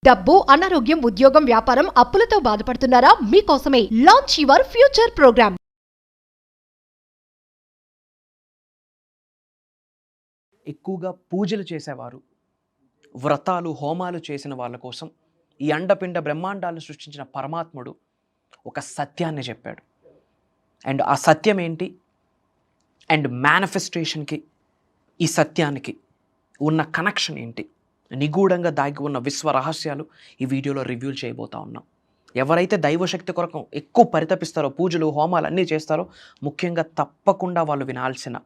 డబ్బు, అనారోగ్యం, ఉద్యోగం, వ్యాపారం, అప్పులతో బాధపడుతున్నారా? మీకోసమే లాంచ్ యువర్ ఫ్యూచర్ ప్రోగ్రామ్. ఎక్కువగా పూజలు చేసేవారు, వ్రతాలు, హోమాలు చేసిన వాళ్ళ కోసం ఈ అండపిండ బ్రహ్మాండాలను సృష్టించిన పరమాత్ముడు ఒక సత్యాన్ని చెప్పాడు. అండ్ ఆ సత్యం ఏంటి? అండ్ మేనిఫెస్టేషన్కి ఈ సత్యానికి ఉన్న కనెక్షన్ ఏంటి? నిగూఢంగా దాగి ఉన్న విశ్వ రహస్యాలు ఈ వీడియోలో రివ్యూ చేయబోతా ఉన్నాం. ఎవరైతే దైవశక్తి కొరకు ఎక్కువ పరితపిస్తారో, పూజలు, హోమాలు అన్నీ చేస్తారో, ముఖ్యంగా తప్పకుండా వాళ్ళు వినాల్సిన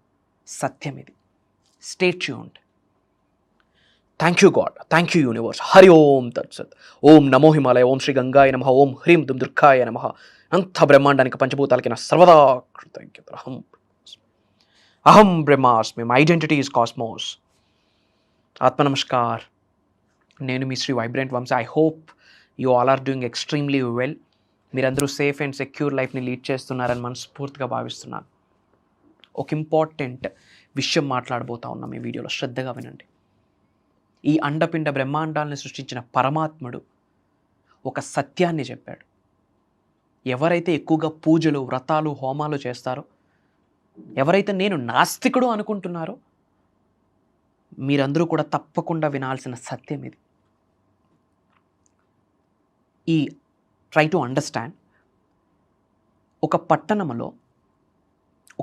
సత్యం ఇది. Stay tuned. Thank you God, thank you universe. Hari ఓం తత్సత్. ఓం నమో హిమాలయ, ఓం శ్రీ గంగాయ నమః, ఓం హ్రీం దుమ్ దుర్గాయ నమః. అంత బ్రహ్మాండానికి పంచభూతాలకి నా సర్వదా కృతజ్ఞత. అహం బ్రహ్మాస్మి, మై ఐడెంటిటీ ఈజ్ కాస్మోస్. ఆత్మ నమస్కార్. నేను మీ Shri vibrant Vamshi. I hope you all are doing extremely well. మీరందరూ సేఫ్ అండ్ సెక్యూర్ లైఫ్ని లీడ్ చేస్తున్నారని మనస్ఫూర్తిగా భావిస్తున్నాను. ఒక ఇంపార్టెంట్ విషయం మాట్లాడబోతా ఉన్నాం ఈ వీడియోలో, శ్రద్ధగా వినండి. ఈ అండపిండ బ్రహ్మాండాలను సృష్టించిన పరమాత్ముడు ఒక సత్యాన్ని చెప్పాడు. ఎవరైతే ఎక్కువగా పూజలు, వ్రతాలు, హోమాలు చేస్తారో, ఎవరైతే నేను నాస్తికుడు అనుకుంటున్నారో, మీరందరూ కూడా తప్పకుండా వినాల్సిన సత్యం ఇది. ఈ ట్రై టు అండర్స్టాండ్. ఒక పట్టణంలో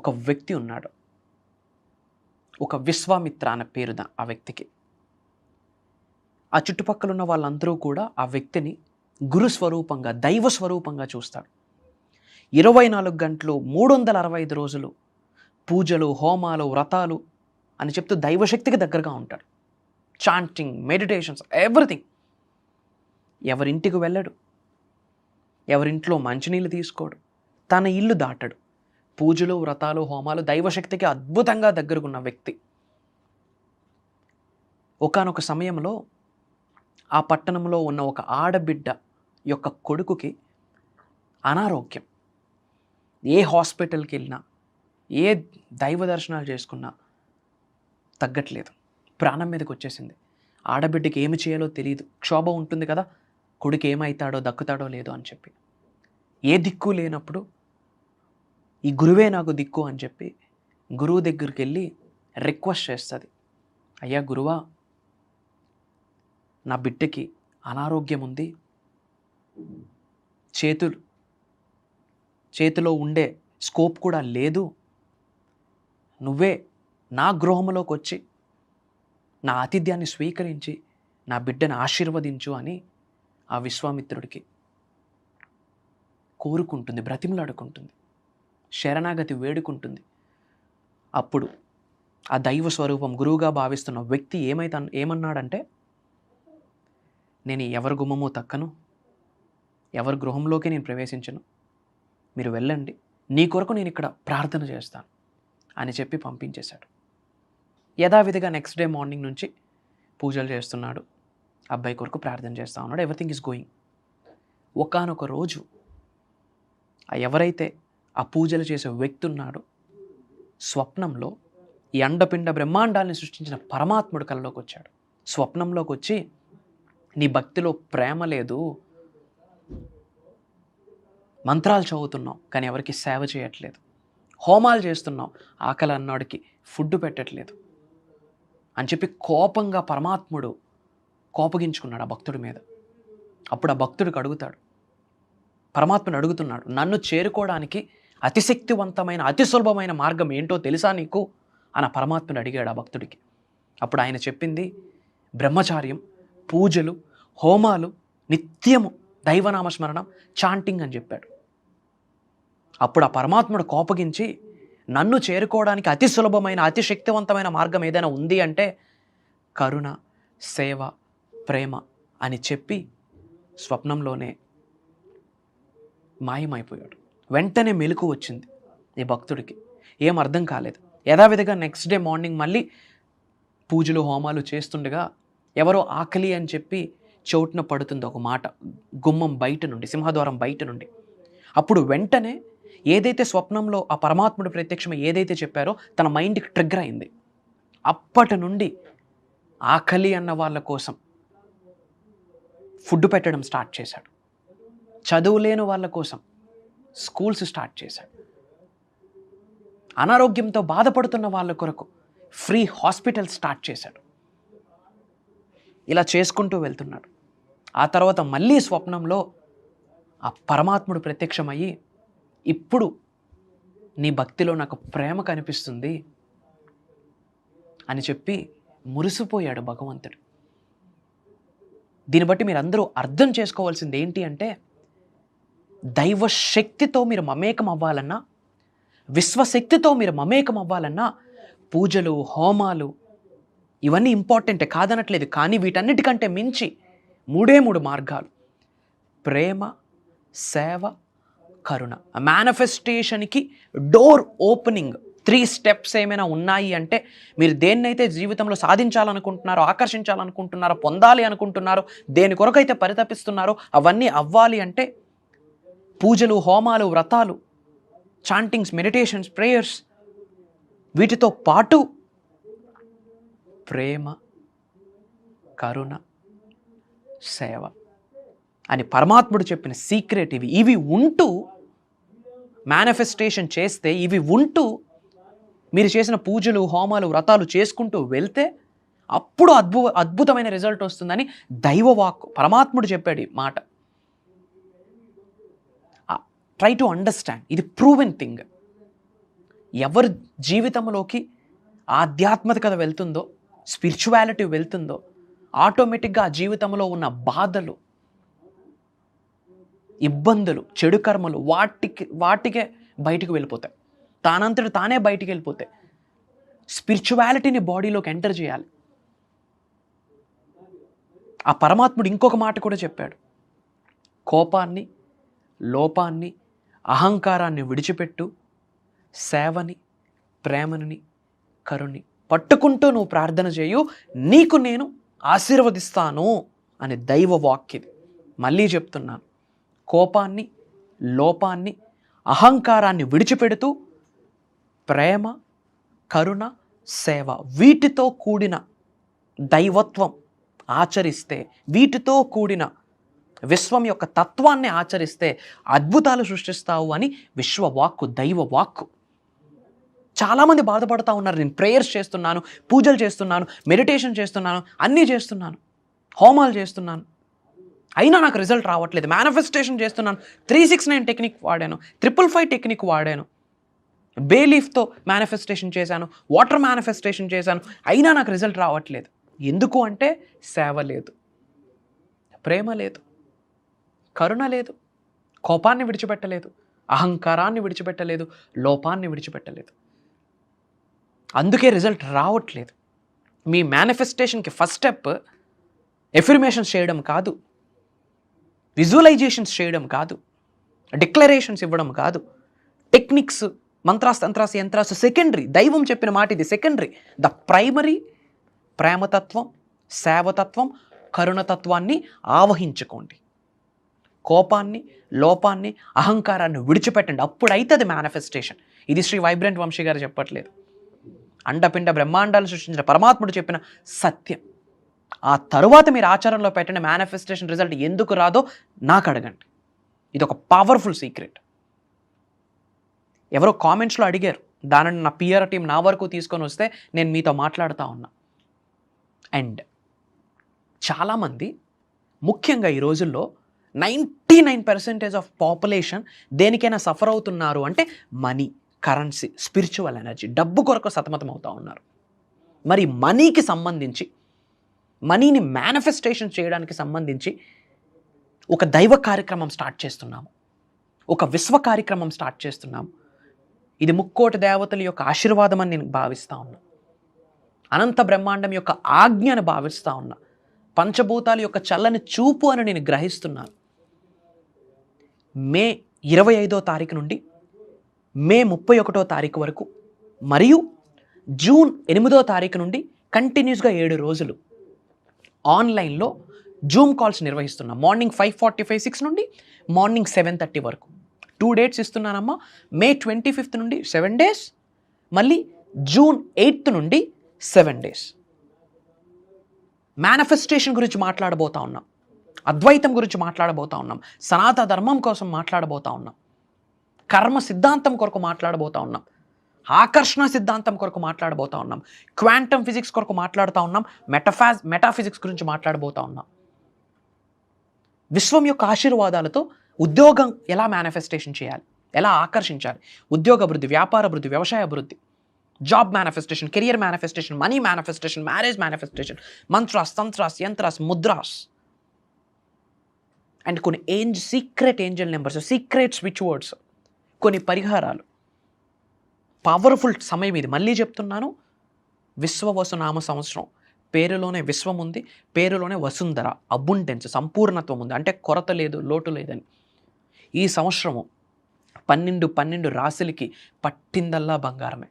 ఒక వ్యక్తి ఉన్నాడు. ఒక విశ్వామిత్ర అనే పేరు ఆ వ్యక్తికి. ఆ చుట్టుపక్కల ఉన్న వాళ్ళందరూ కూడా ఆ వ్యక్తిని గురుస్వరూపంగా, దైవ స్వరూపంగా చూస్తాడు. 24 గంటలు 365 రోజులు పూజలు, హోమాలు, వ్రతాలు అని చెప్తూ దైవశక్తికి దగ్గరగా ఉంటాడు. Chanting, meditations, everything. ఎవరింటికి వెళ్ళడు, ఎవరింట్లో మంచినీళ్ళు తీసుకోడు, తన ఇల్లు దాటడు. పూజలు, వ్రతాలు, హోమాలు, దైవశక్తికి అద్భుతంగా దగ్గరగున్న వ్యక్తి. ఒకానొక సమయంలో ఆ పట్టణంలో ఉన్న ఒక ఆడబిడ్డ యొక్క కొడుకుకి అనారోగ్యం. ఏ హాస్పిటల్కి వెళ్ళినా, ఏ దైవ దర్శనాలు చేసుకున్నా తగ్గట్లేదు. ప్రాణం మీదకి వచ్చేసింది. ఆడబిడ్డకి ఏమి చేయాలో తెలియదు. క్షోభ ఉంటుంది కదా, కొడుకు ఏమవుతాడో, దక్కుతాడో లేదో అని చెప్పి. ఏ దిక్కు లేనప్పుడు ఈ గురువే నాకు దిక్కు అని చెప్పి గురువు దగ్గరికి వెళ్ళి రిక్వెస్ట్ చేస్తుంది. అయ్యా గురువా, నా బిడ్డకి అనారోగ్యం ఉంది, చేతిలో ఉండే స్కోప్ కూడా లేదు, నువ్వే నా గృహంలోకి వచ్చి నా ఆతిథ్యాన్ని స్వీకరించి నా బిడ్డను ఆశీర్వదించు అని ఆ విశ్వామిత్రుడికి కోరుకుంటుంది, బ్రతిమలాడుకుంటుంది, శరణాగతి వేడుకుంటుంది. అప్పుడు ఆ దైవ స్వరూపం, గురువుగా భావిస్తున్న వ్యక్తి ఏమన్నాడంటే, నేను ఎవరి గుమ్మమో తక్కను, ఎవరి గృహంలోకి నేను ప్రవేశించను, మీరు వెళ్ళండి, నీ కొరకు నేను ఇక్కడ ప్రార్థన చేస్తాను అని చెప్పి పంపించేశాడు. యథావిధిగా నెక్స్ట్ డే మార్నింగ్ నుంచి పూజలు చేస్తున్నాడు, అబ్బాయి కొరకు ప్రార్థన చేస్తూ ఉన్నాడు. Everything is going. ఒకానొక రోజు ఎవరైతే ఆ పూజలు చేసే వ్యక్తి ఉన్నాడో, స్వప్నంలో ఈ అండపిండ బ్రహ్మాండాలను సృష్టించిన పరమాత్ముడు కలలోకి వచ్చాడు. స్వప్నంలోకి వచ్చి, నీ భక్తిలో ప్రేమ లేదు, మంత్రాలు చదువుతున్నావు కానీ ఎవరికి సేవ చేయట్లేదు, హోమాలు చేస్తున్నావు ఆకలి అన్నాడికి ఫుడ్ పెట్టట్లేదు అని చెప్పి కోపంగా పరమాత్ముడు కోపగించుకున్నాడు ఆ భక్తుడి మీద. అప్పుడు ఆ భక్తుడికి అడుగుతాడు, పరమాత్ముడు అడుగుతున్నాడు, నన్ను చేరుకోవడానికి అతిశక్తివంతమైన, అతి సులభమైన మార్గం ఏంటో తెలుసా నీకు అని పరమాత్ముడు అడిగాడు ఆ భక్తుడికి. అప్పుడు ఆయన చెప్పింది బ్రహ్మచార్యం, పూజలు, హోమాలు, నిత్యము దైవనామస్మరణం, చాంటింగ్ అని చెప్పాడు. అప్పుడు ఆ పరమాత్ముడు కోపగించి, నన్ను చేరుకోవడానికి అతి సులభమైన, అతి శక్తివంతమైన మార్గం ఏదైనా ఉంది అంటే కరుణ, సేవ, ప్రేమ అని చెప్పి స్వప్నంలోనే మాయమైపోయాడు. వెంటనే మెలకు వచ్చింది ఈ భక్తుడికి. ఏం అర్థం కాలేదు. యథావిధిగా నెక్స్ట్ డే మార్నింగ్ మళ్ళీ పూజలు, హోమాలు చేస్తుండగా ఎవరో ఆకలి అని చెప్పి చోటున పడుతుంది ఒక మాట, గుమ్మం బయట నుండి, సింహద్వారం బయట నుండి. అప్పుడు వెంటనే ఏదైతే స్వప్నంలో ఆ పరమాత్ముడు ప్రత్యక్షం ఏదైతే చెప్పారో తన మైండ్కి ట్రిగ్గర్ అయింది. అప్పటి నుండి ఆకలి అన్న వాళ్ళ కోసం ఫుడ్ పెట్టడం స్టార్ట్ చేశాడు. చదువులేని వాళ్ళ కోసం స్కూల్స్ స్టార్ట్ చేశాడు. అనారోగ్యంతో బాధపడుతున్న వాళ్ళ కొరకు ఫ్రీ హాస్పిటల్ స్టార్ట్ చేశాడు. ఇలా చేసుకుంటూ వెళ్తున్నాడు. ఆ తర్వాత మళ్ళీ స్వప్నంలో ఆ పరమాత్ముడు ప్రత్యక్షమయ్యి, ఇప్పుడు నీ భక్తిలో నాకు ప్రేమ కనిపిస్తుంది అని చెప్పి మురిసిపోయాడు భగవంతుడు. దీన్ని బట్టి మీరు అందరూ అర్థం చేసుకోవాల్సింది ఏంటి అంటే, దైవ శక్తితో మీరు మమేకం అవ్వాలన్నా, విశ్వశక్తితో మీరు మమేకం అవ్వాలన్నా పూజలు, హోమాలు ఇవన్నీ ఇంపార్టెంటే, కాదనట్లేదు. కానీ వీటన్నిటికంటే మించి 3 మార్గాలు: ప్రేమ, సేవ, కరుణ. మేనిఫెస్టేషన్కి డోర్ ఓపెనింగ్ 3 స్టెప్స్ ఏమైనా ఉన్నాయి అంటే, మీరు దేన్నైతే జీవితంలో సాధించాలనుకుంటున్నారో, ఆకర్షించాలనుకుంటున్నారో, పొందాలి అనుకుంటున్నారో, దేని కొరకైతే పరితపిస్తున్నారో అవన్నీ అవ్వాలి అంటే పూజలు, హోమాలు, వ్రతాలు, చాంటింగ్స్, మెడిటేషన్స్, ప్రేయర్స్, వీటితో పాటు ప్రేమ, కరుణ, సేవ అని పరమాత్ముడు చెప్పిన సీక్రెట్ ఇవి. ఇవి ఉంటూ మేనిఫెస్టేషన్ చేస్తే, ఇవి ఉంటూ మీరు చేసిన పూజలు, హోమాలు, వ్రతాలు చేసుకుంటూ వెళ్తే అప్పుడు అద్భుతమైన రిజల్ట్ వస్తుందని దైవవాక్కు, పరమాత్ముడు చెప్పాడు ఈ మాట. ట్రై టు అండర్స్టాండ్, ఇది ప్రూవెన్ థింగ్. ఎవరి జీవితంలోకి ఆధ్యాత్మికత వెళ్తుందో, స్పిరిచువాలిటీ వెళ్తుందో, ఆటోమేటిక్గా ఆ జీవితంలో ఉన్న బాధలు, ఇబ్బందులు, చెడు కర్మలు వాటికే బయటికి వెళ్ళిపోతాయి. తానంతట తానే బయటికి వెళ్ళిపోతాయి. స్పిరిచువాలిటీని బాడీలోకి ఎంటర్ చేయాలి. ఆ పరమాత్ముడు ఇంకొక మాట కూడా చెప్పాడు: కోపాన్ని, లోపాన్ని, అహంకారాన్ని విడిచిపెట్టు, సేవని, ప్రేమని, కరుణని పట్టుకుంటూ నువ్వు ప్రార్థన చేయు, నీకు నేను ఆశీర్వదిస్తాను అని దైవ వాక్యది. మళ్ళీ చెప్తున్నాను, కోపాన్ని, లోపాన్ని, అహంకారాన్ని విడిచిపెడుతూ ప్రేమ, కరుణ, సేవ వీటితో కూడిన దైవత్వం ఆచరిస్తే, వీటితో కూడిన విశ్వం యొక్క తత్వాన్ని ఆచరిస్తే అద్భుతాలు సృష్టిస్తావు అని విశ్వవాక్కు, దైవ వాక్కు. చాలామంది బాధపడతా ఉన్నారు, నేను ప్రేయర్స్ చేస్తున్నాను, పూజలు చేస్తున్నాను, మెడిటేషన్ చేస్తున్నాను, అన్నీ చేస్తున్నాను, హోమాలు చేస్తున్నాను, అయినా నాకు రిజల్ట్ రావట్లేదు. మేనిఫెస్టేషన్ చేస్తున్నాను, 369 టెక్నిక్ వాడాను, 555 టెక్నిక్ వాడాను, బేలీఫ్తో మేనిఫెస్టేషన్ చేశాను, వాటర్ మేనిఫెస్టేషన్ చేశాను, అయినా నాకు రిజల్ట్ రావట్లేదు. ఎందుకు అంటే సేవ లేదు, ప్రేమ లేదు, కరుణ లేదు, కోపాన్ని విడిచిపెట్టలేదు, అహంకారాన్ని విడిచిపెట్టలేదు, లోపాన్ని విడిచిపెట్టలేదు. అందుకే రిజల్ట్ రావట్లేదు. మీ మేనిఫెస్టేషన్కి ఫస్ట్ స్టెప్ ఎఫర్మేషన్స్ చేయడం కాదు, విజువలైజేషన్స్ చేయడం కాదు, డిక్లరేషన్స్ ఇవ్వడం కాదు, టెక్నిక్స్, మంత్రాస్, తంత్రాస్, యంత్రాస్ సెకండరీ. దైవం చెప్పిన మాట ఇది సెకండరీ. ద ప్రైమరీ ప్రేమతత్వం, సేవతత్వం, కరుణతత్వాన్ని ఆవహించుకోండి. కోపాన్ని, లోపాన్ని, అహంకారాన్ని విడిచిపెట్టండి. అప్పుడైతే అది మేనిఫెస్టేషన్. ఇది శ్రీ వైబ్రెంట్ వంశీ గారు చెప్పట్లేదు, అండపిండ బ్రహ్మాండాలు సృష్టించిన పరమాత్ముడు చెప్పిన సత్యం. ఆ తరువాత మీరు ఆచారంలో పెట్టిన మేనిఫెస్టేషన్ రిజల్ట్ ఎందుకు రాదో నాకు అడగండి. ఇది ఒక పవర్ఫుల్ సీక్రెట్. ఎవరో కామెంట్స్లో అడిగారు, దానిని నా పిఆర్ టీం నా వరకు తీసుకొని వస్తే నేను మీతో మాట్లాడుతూ ఉన్నా. అండ్ చాలామంది, ముఖ్యంగా ఈ రోజుల్లో 99% ఆఫ్ పాపులేషన్ దేనికైనా సఫర్ అవుతున్నారు అంటే మనీ, కరెన్సీ, స్పిరిచువల్ ఎనర్జీ, డబ్బు కొరకు సతమతం అవుతూ ఉన్నారు. మరి మనీకి సంబంధించి, మనీని మేనిఫెస్టేషన్ చేయడానికి సంబంధించి ఒక దైవ కార్యక్రమం స్టార్ట్ చేస్తున్నాము, ఒక విశ్వ కార్యక్రమం స్టార్ట్ చేస్తున్నాము. ఇది ముక్కోటి దేవతల యొక్క ఆశీర్వాదం అని నేను భావిస్తూ ఉన్నా, అనంత బ్రహ్మాండం యొక్క ఆజ్ఞను భావిస్తూ ఉన్నా, పంచభూతాల యొక్క చల్లని చూపు అని నేను గ్రహిస్తున్నాను. మే 25వ తారీఖు నుండి మే 31వ తారీఖు వరకు, మరియు జూన్ 8వ తారీఖు నుండి కంటిన్యూస్గా 7 రోజులు ఆన్లైన్లో జూమ్ కాల్స్ నిర్వహిస్తున్నాం. మార్నింగ్ 5:45, 6 నుండి మార్నింగ్ 7:30 వరకు 2 డేట్స్ ఇస్తున్నానమ్మా. మే 25th నుండి 7 days, మళ్ళీ జూన్ 8th నుండి 7 days. మేనిఫెస్టేషన్ గురించి మాట్లాడబోతా ఉన్నాం. అద్వైతం గురించి మాట్లాడబోతా ఉన్నాం, సనాతన ధర్మం కోసం మాట్లాడబోతా ఉన్నాం, కర్మ సిద్ధాంతం కొరకు మాట్లాడబోతా ఉన్నాం, ఆకర్షణ సిద్ధాంతం కొరకు మాట్లాడబోతా ఉన్నాం, క్వాంటమ్ ఫిజిక్స్ కొరకు మాట్లాడుతూ ఉన్నాం, మెటాఫిజిక్స్ గురించి మాట్లాడబోతా ఉన్నాం. విశ్వం యొక్క ఆశీర్వాదాలతో ఉద్యోగం ఎలా మేనిఫెస్టేషన్ చేయాలి, ఎలా ఆకర్షించాలి, ఉద్యోగ అభివృద్ధి, వ్యాపార అభివృద్ధి, వ్యవసాయ అభివృద్ధి, job manifestation, career manifestation, money manifestation, marriage manifestation, mantras, tantras, yantras, mudras and కొన్ని secret angel numbers, secret switch words, కొన్ని పరిహారాలు. పవర్ఫుల్ సమయం ఇది. మళ్ళీ చెప్తున్నాను, విశ్వవసునామ సంవత్సరం. పేరులోనే విశ్వం ఉంది, పేరులోనే వసుంధర, అబుండెన్స్, సంపూర్ణత్వం ఉంది, అంటే కొరత లేదు, లోటు లేదని. ఈ సంవత్సరము 12 రాశులకి పట్టిందల్లా బంగారమే.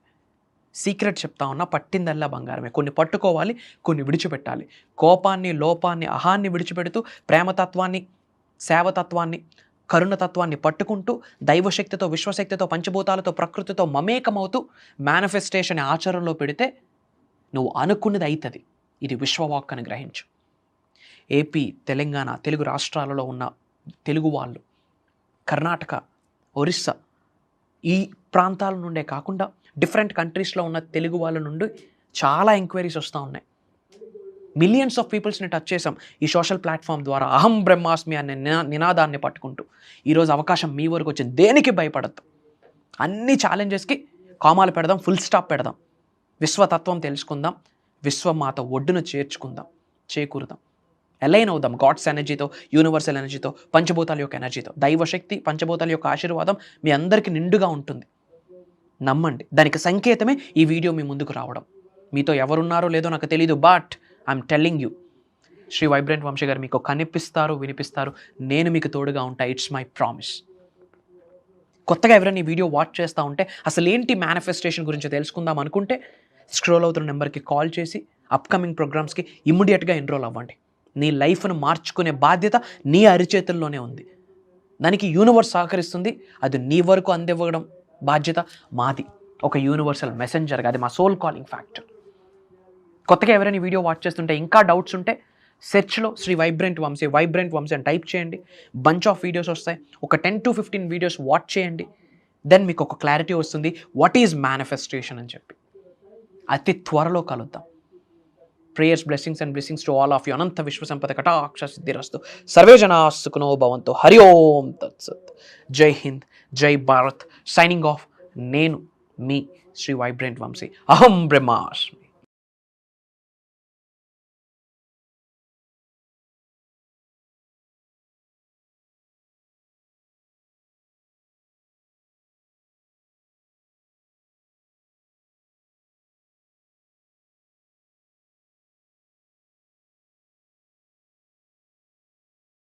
సీక్రెట్ చెప్తా ఉన్నా, పట్టిందల్లా బంగారమే. కొన్ని పట్టుకోవాలి, కొన్ని విడిచిపెట్టాలి. కోపాన్ని, లోపాన్ని, అహాన్ని విడిచిపెడుతూ ప్రేమతత్వాన్ని, సేవతత్వాన్ని, కరుణతత్వాన్ని పట్టుకుంటూ దైవశక్తితో, విశ్వశక్తితో, పంచభూతాలతో, ప్రకృతితో మమేకమవుతూ మేనిఫెస్టేషన్ ఆచరణలో పెడితే నువ్వు అనుకున్నది అవుతుంది. ఇది విశ్వవాక్ అని గ్రహించు. ఏపీ, తెలంగాణ, తెలుగు రాష్ట్రాలలో ఉన్న తెలుగు వాళ్ళు, కర్ణాటక, ఒరిస్సా, ఈ ప్రాంతాల నుండే కాకుండా డిఫరెంట్ కంట్రీస్లో ఉన్న తెలుగు వాళ్ళ నుండి చాలా ఎంక్వైరీస్ వస్తూ ఉన్నాయి. మిలియన్స్ ఆఫ్ పీపుల్స్ని టచ్ చేసాం ఈ సోషల్ ప్లాట్ఫామ్ ద్వారా. అహం బ్రహ్మాస్మి అనే నినాదాన్ని పట్టుకుంటూ ఈరోజు అవకాశం మీ వరకు వచ్చింది. దేనికి భయపడద్దు. అన్ని ఛాలెంజెస్కి కామాలు పెడదాం, ఫుల్ స్టాప్ పెడదాం. విశ్వతత్వం తెలుసుకుందాం, విశ్వమాత ఒడ్డును చేకూరుదాం, అలైన్ అవుదాం గాడ్స్ ఎనర్జీతో, యూనివర్సల్ ఎనర్జీతో, పంచభూతాల యొక్క ఎనర్జీతో. దైవశక్తి, పంచభూతాల యొక్క ఆశీర్వాదం మీ అందరికీ నిండుగా ఉంటుంది. నమ్మండి. దానికి సంకేతమే ఈ వీడియో మీ ముందుకు రావడం. మీతో ఎవరున్నారో లేదో నాకు తెలీదు, but I'm telling you, Shri vibrant Vamshi గారు మీకు కనిపిస్తారు, వినిపిస్తారు. నేను మీకు తోడుగా ఉంటా. It's my promise. కొత్తగా ఎవరైనా ఈ వీడియో వాచ్ చేస్తూ ఉంటే, అసలు ఏంటి మేనిఫెస్టేషన్ గురించి తెలుసుకుందాం అనుకుంటే, స్క్రోల్ అవుతున్న నెంబర్కి కాల్ చేసి అప్కమింగ్ ప్రోగ్రామ్స్కి ఇమ్మీడియట్గా ఎన్రోల్ అవ్వండి. నీ లైఫ్ను మార్చుకునే బాధ్యత నీ అరిచేతుల్లోనే ఉంది. దానికి యూనివర్స్ సహకరిస్తుంది. అది నీ వరకు అందివ్వడం బాధ్యత మాది, ఒక యూనివర్సల్ మెసెంజర్గా. అది మా సోల్ కాలింగ్ ఫ్యాక్టర్. కొత్తగా ఎవరైనా వీడియో వాచ్ చేస్తుంటే, ఇంకా డౌట్స్ ఉంటే సెర్చ్లో శ్రీ వైబ్రెంట్ వంశీ అని టైప్ చేయండి. బంచ్ ఆఫ్ వీడియోస్ వస్తాయి. ఒక 10 to 15 వీడియోస్ వాచ్ చేయండి. దెన్ మీకు ఒక క్లారిటీ వస్తుంది, వాట్ ఈజ్ మేనిఫెస్టేషన్ అని చెప్పి. అతి త్వరలో కలుద్దాం. Prayers, blessings and blessings to all of you. అనంత విశ్వసంపద కటాక్ష సిద్ధిరస్తు. సర్వే జనా సుఖినో భవంతు. హరి ఓం తత్సత్. జై హింద్, జై భారత్. Signing off. నేను మీ శ్రీ వైబ్రెంట్ వంశీ. అహం బ్రహ్మాస్మి.